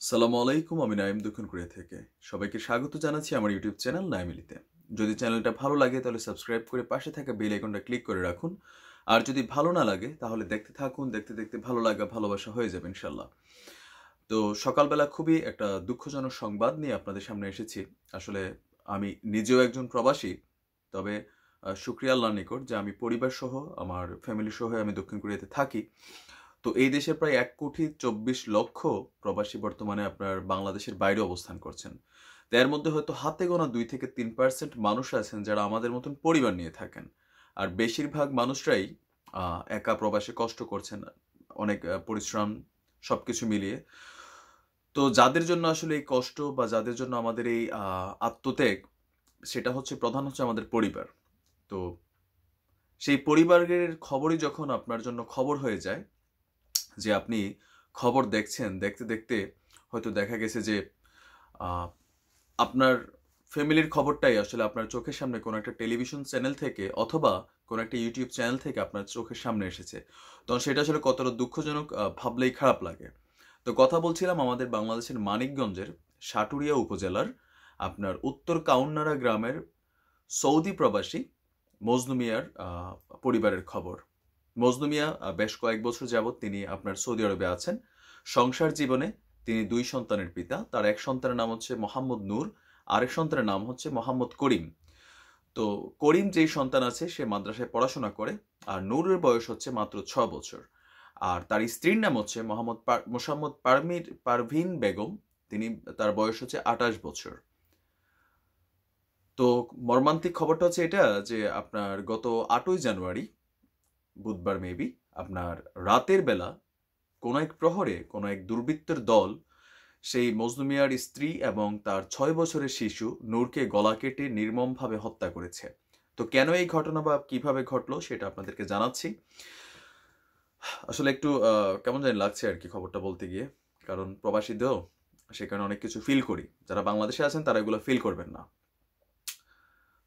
আসসালামু আলাইকুম, আমি নাইম দক্ষিণ কোরিয়া থেকে। সবাইকে স্বাগত জানাচ্ছি আমার ইউটিউব চ্যানেল নাইমিলিতে। যদি চ্যানেলটা ভালো লাগে তাহলে সাবস্ক্রাইব করে পাশে থাকা বেল আইকনটা ক্লিক করে রাখুন। আর যদি ভালো না লাগে তাহলে দেখতে থাকুন, দেখতে দেখতে ভালো লাগা ভালোবাসা হয়ে যাবে ইনশাল্লাহ। তো সকালবেলা খুবই একটা দুঃখজনক সংবাদ নিয়ে আপনাদের সামনে এসেছি। আসলে আমি নিজেও একজন প্রবাসী, তবে শুকরিয়া আল্লাহর নিকট যে আমি পরিবার সহ আমার ফ্যামিলি সহ আমি দক্ষিণ কোরিয়াতে থাকি। তো এই দেশে প্রায় 1,24,00,000 প্রবাসী বর্তমানে আপনার বাংলাদেশের বাইরে অবস্থান করছেন। তো এর মধ্যে হয়তো হাতে গোনা 2 থেকে 3% মানুষ আছেন যারা আমাদের মতন পরিবার নিয়ে থাকেন। আর বেশিরভাগ মানুষরাই একা প্রবাসে কষ্ট করছেন, অনেক পরিশ্রম সবকিছু মিলিয়ে। তো যাদের জন্য আসলে এই কষ্ট বা যাদের জন্য আমাদের এই আত্মত্যাগ, সেটা হচ্ছে প্রধান হচ্ছে আমাদের পরিবার। তো সেই পরিবারের খবরই যখন আপনার জন্য খবর হয়ে যায়, যে আপনি খবর দেখছেন, দেখতে দেখতে হয়তো দেখা গেছে যে আহ, আপনার ফ্যামিলির খবরটাই আসলে আপনার চোখের সামনে কোনো একটা টেলিভিশন চ্যানেল থেকে অথবা কোনো একটা ইউটিউব চ্যানেল থেকে আপনার চোখের সামনে এসেছে, তখন সেটা আসলে কতটা দুঃখজনক ভাবলেই খারাপ লাগে। তো কথা বলছিলাম আমাদের বাংলাদেশের মানিকগঞ্জের সাটুরিয়া উপজেলার আপনার উত্তর কাউন্নারা গ্রামের সৌদি প্রবাসী মজনু মিয়ার পরিবারের খবর। মজনু মিয়া বেশ কয়েক বছর যাবৎ তিনি আপনার সৌদি আরবে আছেন। সংসার জীবনে তিনি 2 সন্তানের পিতা। তার এক সন্তানের নাম হচ্ছে মোহাম্মদ নূর, আরেক সন্তানের নাম হচ্ছে মোহাম্মদ করিম। তো করিম যেই সন্তান আছে সে মাদ্রাসায় পড়াশোনা করে, আর নূরের বয়স হচ্ছে মাত্র 6 বছর। আর তার স্ত্রীর নাম হচ্ছে মোসাম্মদ পারভিন বেগম। তিনি, তার বয়স হচ্ছে 28 বছর। তো মর্মান্তিক খবরটা হচ্ছে এটা যে আপনার গত 8ই জানুয়ারি, বুধবার মেবি, আপনার রাতের বেলা কোনো এক প্রহরে কোনো এক দুর্বৃত্তের দল সেই মজনু মিয়ার স্ত্রী এবং তার 6 বছরের শিশু নূরকে গলা কেটে নির্মমভাবে হত্যা করেছে। তো কেন এই ঘটনা বা কিভাবে ঘটলো সেটা আপনাদেরকে জানাচ্ছি। আসলে একটু কেমন জানি লাগছে আর কি খবরটা বলতে গিয়ে, কারণ প্রবাসীদেরও সেখানে অনেক কিছু ফিল করি, যারা বাংলাদেশে আছেন তারা এগুলো ফিল করবেন না।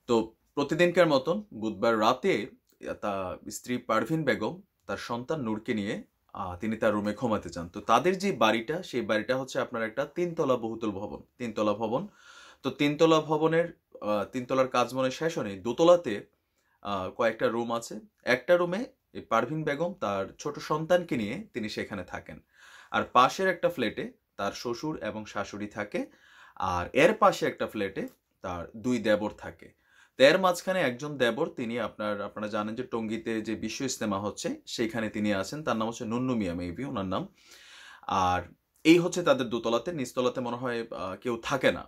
তো প্রতিদিনকার মতন বুধবার রাতে তার স্ত্রী পারভিন বেগম তার সন্তান নূরকে নিয়ে তিনি তার রুমে ঘুমাতে চান। তো তাদের যে বাড়িটা, সেই বাড়িটা হচ্ছে আপনার একটা 3 তলা বহুতল ভবন, 3 তলা ভবন। তো 3 তলা ভবনের 3 তলার কাজ মনে শেষ হয়নি, দোতলাতে কয়েকটা রুম আছে। একটা রুমে এই পারভিন বেগম তার ছোট সন্তানকে নিয়ে তিনি সেখানে থাকেন। আর পাশের একটা ফ্ল্যাটে তার শ্বশুর এবং শাশুড়ি থাকে। আর এর পাশে একটা ফ্ল্যাটে তার 2 দেবর থাকে। তো এর মাঝখানে একজন দেবর, তিনি আপনারা জানেন যে টঙ্গীতে যে বিশ্ব ইজতেমা হচ্ছে সেইখানে তিনি আছেন, তার নাম হচ্ছে নুন্নু মিয়া, মেবি ওনার নাম। আর এই হচ্ছে তাদের দোতলাতে, নিচতলাতে মনে হয় কেউ থাকে না।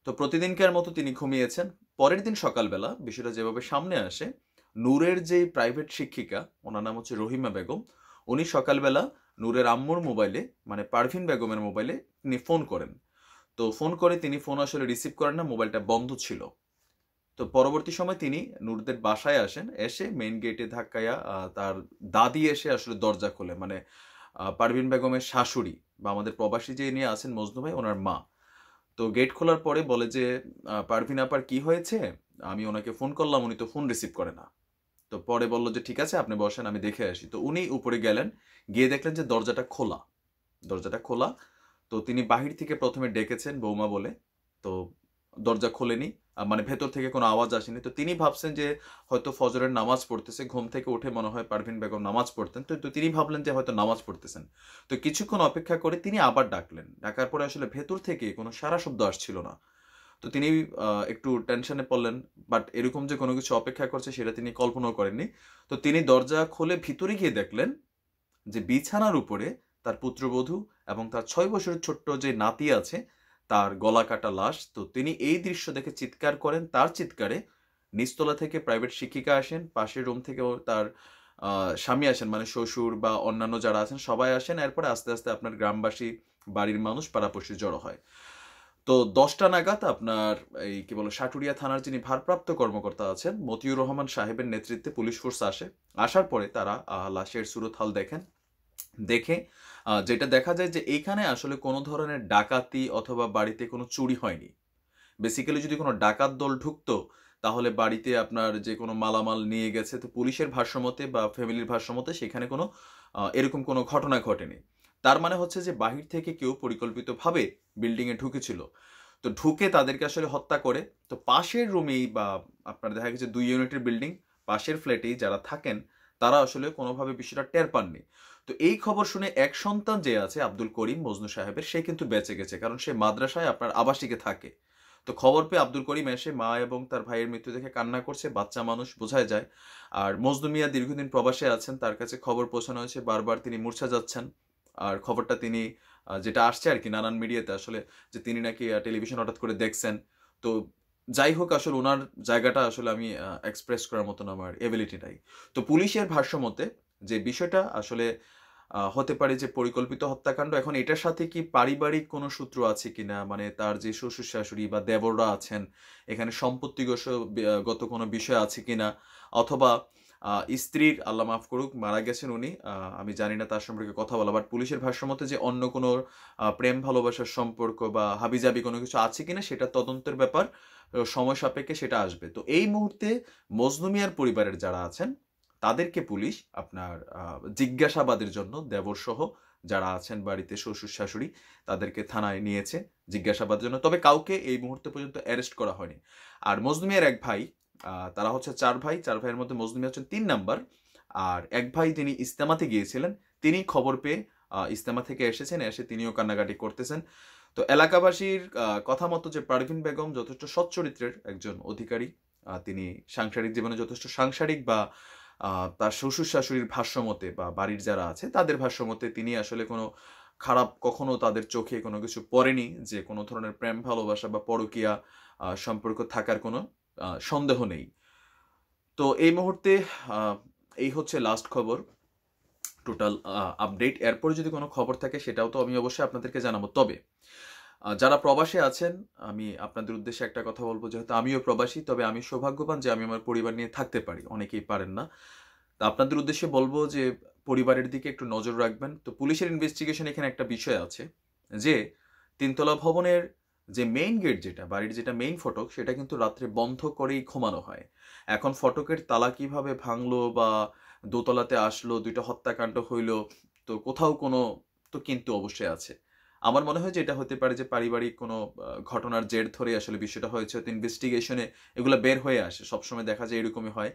তো প্রতিদিনকার মতো তিনি ঘুমিয়েছেন। পরের দিন সকালবেলা বিষয়টা যেভাবে সামনে আসে, নূরের যে প্রাইভেট শিক্ষিকা, ওনার নাম হচ্ছে রহিমা বেগম, উনি সকালবেলা নূরের আম্মুর মোবাইলে, মানে পারভিন বেগমের মোবাইলে তিনি ফোন করেন। তো ফোন করে তিনি ফোন আসলে রিসিভ করেন না, মোবাইলটা বন্ধ ছিল। তো পরবর্তী সময় তিনি নূরদের বাসায় আসেন, এসে মেইন গেটে ধাক্কায়া তার দাদি এসে আসলে দরজা খোলে, মানে পারভিন বেগমের শাশুড়ি বা আমাদের প্রবাসী যে নিয়ে আছেন মজনু ভাই, ওনার মা। তো গেট খোলার পরে বলে যে পারভিন আপার কি হয়েছে, আমি ওনাকে ফোন করলাম, উনি তো ফোন রিসিভ করে না। তো পরে বললো যে ঠিক আছে আপনি বসেন, আমি দেখে আসি। তো উনি উপরে গেলেন, গিয়ে দেখলেন যে দরজাটা খোলা, দরজাটা খোলা। তো তিনি বাহির থেকে প্রথমে ডেকেছেন বৌমা বলে, তো দরজা খোলেনি, মানে ভেতর থেকে কোনো আওয়াজ আসেনি। তো তিনি ভাবছেন যে হয়তো ফজরের নামাজ পড়তেছে, ঘুম থেকে উঠে মনে হয় পারভিন বেগম নামাজ পড়তেন, তো তিনি ভাবলেন যে হয়তো নামাজ পড়তেছেন। তো কিছুক্ষণ অপেক্ষা করে তিনি আবার ডাকলেন, ডাকার পরে আসলে ভেতর থেকে কোনো সারা শব্দ আসছিল না। তো তিনি একটু টেনশনে পড়লেন, বাট এরকম যে কোনো কিছু অপেক্ষা করছে সেটা তিনি কল্পনাও করেননি। তো তিনি দরজা খুলে ভিতরে গিয়ে দেখলেন যে বিছানার উপরে তার পুত্রবধূ এবং তার 6 বছরের ছোট্ট যে নাতি আছে তার গলা কাটা লাশ। তো তিনি এই দৃশ্য দেখে চিৎকার করেন। তার চিৎকারে নিচতলা থেকে প্রাইভেট শিক্ষিকা আসেন, পাশের রুম থেকেও তার স্বামী আসেন, মানে শ্বশুর বা অন্যান্য যারা আছেন সবাই আসেন। এরপরে আস্তে আস্তে আপনার গ্রামবাসী, বাড়ির মানুষ, পাড়াপড়শি জড়ো হয়। তো 10টা নাগাদ আপনার এই কি বলে সাটুরিয়া থানার যিনি ভারপ্রাপ্ত কর্মকর্তা আছেন মতিউর রহমান সাহেবের নেতৃত্বে পুলিশ ফোর্স আসে। আসার পরে তারা লাশের সুরতহাল দেখেন। দেখে যেটা দেখা যায় যে এইখানে আসলে কোনো ধরনের ডাকাতি অথবা বাড়িতে কোনো চুরি হয়নি। বেসিক্যালি যদি কোনো ডাকাত দল ঢুকতো তাহলে বাড়িতে আপনার যে কোনো মালামাল নিয়ে গেছে, তো পুলিশের ভাষ্যমতে বা ফ্যামিলির ভাষ্যমতে সেখানে কোনো এরকম কোনো ঘটনা ঘটেনি। তার মানে হচ্ছে যে বাহির থেকে কেউ পরিকল্পিতভাবে বিল্ডিংয়ে ঢুকেছিল। তো ঢুকে তাদেরকে আসলে হত্যা করে, তো পাশের রুমেই বা আপনার দেখা গেছে 2 ইউনিটের বিল্ডিং, পাশের ফ্ল্যাটেই যারা থাকেন তারা আসলে কোনোভাবে বিষয়টা টের পাননি। তো এই খবর শুনে এক সন্তান যে আছে আব্দুল করিম মজনু সাহেবের, সে কিন্তু বেঁচে গেছে, কারণ সে মাদ্রাসায় আপনার আবাসিকে থাকে। তো খবর পেয়ে আব্দুল করিম এসে মা এবং তার ভাইয়ের মৃত্যু দেখে কান্না করছে, বাচ্চা মানুষ বোঝাই যায়। আর মজনু মিয়া দীর্ঘদিন প্রবাসে আছেন, তার কাছে খবর পৌঁছানো হয়েছে, বারবার তিনি মূর্ছা যাচ্ছেন। আর খবরটা তিনি যেটা আসছে আর কি নানান মিডিয়াতে আসলে, যে তিনি নাকি টেলিভিশন হঠাৎ করে দেখছেন। তো যাই হোক, আসলে ওনার জায়গাটা আসলে আমি এক্সপ্রেস করার মতন আমার এবিলিটি নাই। তো পুলিশের ভাষ্য মতে যে বিষয়টা আসলে হতে পারে যে পরিকল্পিত হত্যাকাণ্ড। এখন এটার সাথে কি পারিবারিক কোনো সূত্র আছে কিনা, মানে তার যে শ্বশুর শাশুড়ি বা দেবররা আছেন, এখানে সম্পত্তিগত কোনো বিষয় আছে কিনা, অথবা স্ত্রীর, আল্লাহ মাফ করুক, মারা গেছেন উনি, আমি জানি না তার সম্পর্কে কথা বলা, বাট পুলিশের ভাষ্য মতে যে অন্য কোনো প্রেম ভালোবাসার সম্পর্ক বা হাবিজাবি কোনো কিছু আছে কিনা সেটা তদন্তের ব্যাপার, সময় সাপেক্ষে সেটা আসবে। তো এই মুহূর্তে মজনু মিয়ার পরিবারের যারা আছেন তাদেরকে পুলিশ আপনার জিজ্ঞাসাবাদের জন্য, দেবর সহ যারা আছেন বাড়িতে, শ্বশুর শাশুড়ি, তাদেরকে থানায় নিয়েছে জিজ্ঞাসাবাদের জন্য। তবে কাউকে এই মুহূর্তে পর্যন্ত অ্যারেস্ট করা হয়নি। আর মজনু মিয়ার এক ভাই, তারা হচ্ছে 4 ভাই, 4 ভাইয়ের মধ্যে মজনু মিয়া হচ্ছেন 3 নাম্বার। আর এক ভাই তিনি ইস্তেমাতে গিয়েছিলেন, তিনি খবর পেয়ে ইস্তেমা থেকে এসেছেন, এসে তিনিও কান্নাকাটি করতেছেন। তো এলাকাবাসীর কথা মতো যে পারভিন বেগম যথেষ্ট সৎ চরিত্রের একজন অধিকারী, তিনি সাংসারিক জীবনে যথেষ্ট সাংসারিক, বা তার শ্বশুর শাশুড়ির ভাষ্যমতে বা বাড়ির যারা আছে তাদের ভাষ্যমতে তিনি আসলে কোনো খারাপ কখনো তাদের চোখে কোনো কিছু পড়েনি, যে কোনো ধরনের প্রেম ভালোবাসা বা পরকীয়া সম্পর্ক থাকার কোনো সন্দেহ নেই। তো এই মুহূর্তে এই হচ্ছে লাস্ট খবর, টোটাল আপডেট। এরপরে যদি কোনো খবর থাকে সেটাও তো আমি অবশ্যই আপনাদেরকে জানাবো। তবে যারা প্রবাসে আছেন, আমি আপনাদের উদ্দেশ্যে একটা কথা বলবো, যেহেতু আমিও প্রবাসী, তবে আমি সৌভাগ্যবান যে আমি আমার পরিবার নিয়ে থাকতে পারি, অনেকেই পারেন না। তা আপনাদের উদ্দেশ্যে বলবো যে পরিবারের দিকে একটু নজর রাখবেন। তো পুলিশের ইনভেস্টিগেশন এখানে একটা বিষয় আছে যে 3তলা ভবনের যে মেইন গেট, যেটা বাড়ির যেটা মেইন ফটক, সেটা কিন্তু রাত্রে বন্ধ করেই ঘুমানো হয়। এখন ফটকের তালা কিভাবে ভাঙলো বা দোতলাতে আসলো, 2টা হত্যাকাণ্ড হইলো, তো কোথাও কোনো তো কিন্তু অবশ্যই আছে। আমার মনে হয় যে এটা হতে পারে যে পারিবারিক কোনো ঘটনার জের ধরে আসলে বিষয়টা হয়েছে। তো ইনভেস্টিগেশনে এগুলো বের হয়ে আসে, সবসময় দেখা যায় এরকমই হয়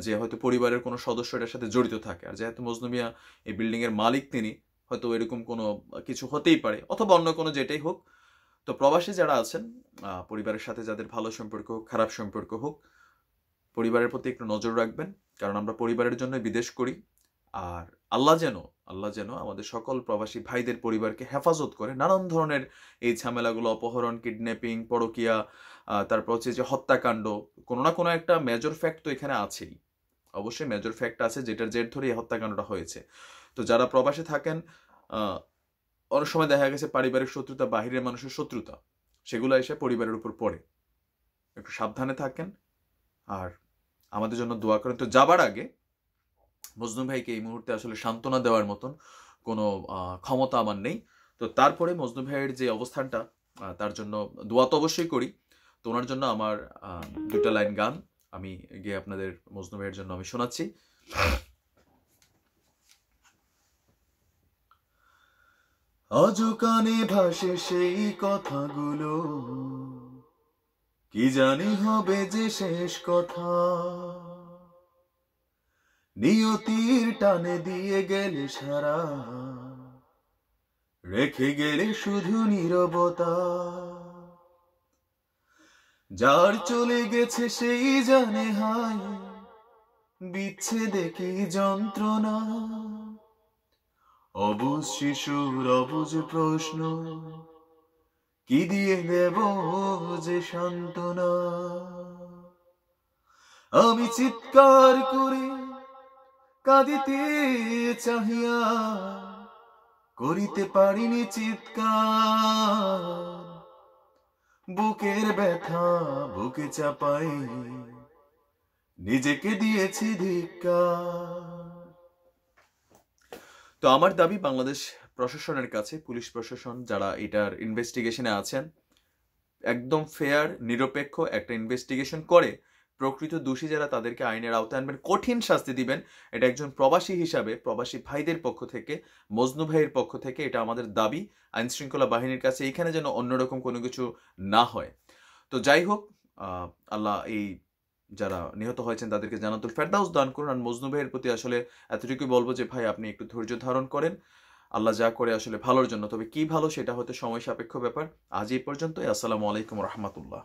যে হয়তো পরিবারের কোনো সদস্য এটার সাথে জড়িত থাকে। আর যেহেতু মজনু মিয়া এই বিল্ডিং এর মালিক, তিনি হয়তো এরকম কোনো কিছু হতেই পারে, অথবা অন্য কোনো যেটাই হোক। তো প্রবাসী যারা আছেন, পরিবারের সাথে যাদের ভালো সম্পর্ক হোক খারাপ সম্পর্ক হোক, পরিবারের প্রতি একটু নজর রাখবেন, কারণ আমরা পরিবারের জন্য বিদেশ করি। আর আল্লাহ যেন আমাদের সকল প্রবাসী ভাইদের পরিবারকে হেফাজত করে নানান ধরনের এই ঝামেলাগুলো, অপহরণ, কিডন্যাপিং, পরকীয়া, তারপর হচ্ছে যে হত্যাকাণ্ড, কোনো না কোনো একটা মেজর ফ্যাক্ট তো এখানে আছেই, অবশ্যই মেজর ফ্যাক্ট আছে যেটার জের ধরে এই হত্যাকাণ্ডটা হয়েছে। তো যারা প্রবাসে থাকেন, অনেক সময় দেখা গেছে পারিবারিক শত্রুতা, বাহিরের মানুষের শত্রুতা, সেগুলো এসে পরিবারের উপর পড়ে। একটু সাবধানে থাকেন আর আমাদের জন্য দোয়া করেন। তো যাবার আগে মজনু ভাইকে এই মুহূর্তে আসলে সান্ত্বনা দেওয়ার মতন কোনো ক্ষমতা আমার নেই। তো তারপরে মজনু ভাইয়ের যে অবস্থানটা, তার জন্য দোয়া তো অবশ্যই করি। তো ওনার জন্য আমার 2টা লাইন গান আমি গিয়ে আপনাদের মজনু ভাইয়ের জন্য আমি শোনাচ্ছি। আজও কানে ভাসে সেই কথাগুলো, কি জানি হবে যে শেষ কথা, নিয়তির টানে দিয়ে গেলে সারা, রেখে গেলে শুধু নীরবতা। যার চলে গেছে সেই জানে হায়, বিচ্ছেদে কি যন্ত্রণা, অবুঝ শিশুর অবুঝ প্রশ্ন, কি দিয়ে দেব যে সান্ত্বনা। আমি চিৎকার করে কাঁদিতে চাহিয়া, করিতে পারিনি চিৎকার, বুকের ব্যথা বুকে চাপাই নিজেকে দিয়েছি ধিক্কার। তো আমার দাবি বাংলাদেশ প্রশাসনের কাছে, পুলিশ প্রশাসন যারা এটার ইনভেস্টিগেশনে আছেন, একদম ফেয়ার নিরপেক্ষ একটা ইনভেস্টিগেশন করে প্রকৃত দোষী যারা তাদেরকে আইনের আওতায় আনবেন, কঠিন শাস্তি দিবেন। এটা একজন প্রবাসী হিসাবে প্রবাসী ভাইদের পক্ষ থেকে, মজনু ভাইয়ের পক্ষ থেকে এটা আমাদের দাবি আইন শৃঙ্খলা বাহিনীর কাছে, এইখানে যেন অন্যরকম কোনো কিছু না হয়। তো যাই হোক, আল্লাহ এই যারা নিহত হয়েছেন তাদেরকে জান্নাতুল ফেরদাউস দান করুন। আর মজনু ভাইয়ের প্রতি আসলে এতটুকুই বলবো যে ভাই আপনি একটু ধৈর্য ধারণ করেন, আল্লাহ যা করে আসলে ভালোর জন্য, তবে কি ভালো সেটা হয়তো সময় সাপেক্ষ ব্যাপার। আজ এই পর্যন্তই। আসসালামু আলাইকুম রহমতুল্লাহ।